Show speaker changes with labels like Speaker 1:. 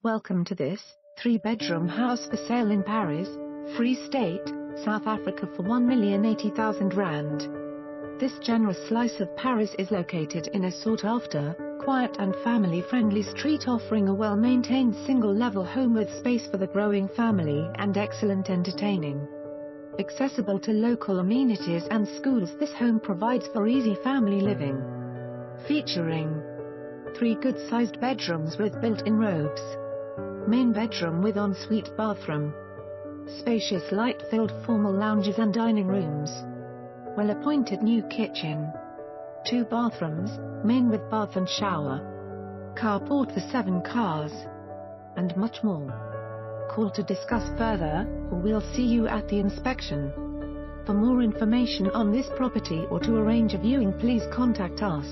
Speaker 1: Welcome to this 3-bedroom house for sale in Paris, Free State, South Africa for R1,80,000. This generous slice of Paris is located in a sought-after, quiet and family-friendly street, offering a well-maintained single-level home with space for the growing family and excellent entertaining. Accessible to local amenities and schools, this home provides for easy family living. Featuring 3 good-sized bedrooms with built-in robes. Main bedroom with ensuite bathroom. Spacious light-filled formal lounges and dining rooms. Well-appointed new kitchen. 2 bathrooms, main with bath and shower. Carport for 7 cars. And much more. Call to discuss further, or we'll see you at the inspection. For more information on this property or to arrange a viewing, please contact us.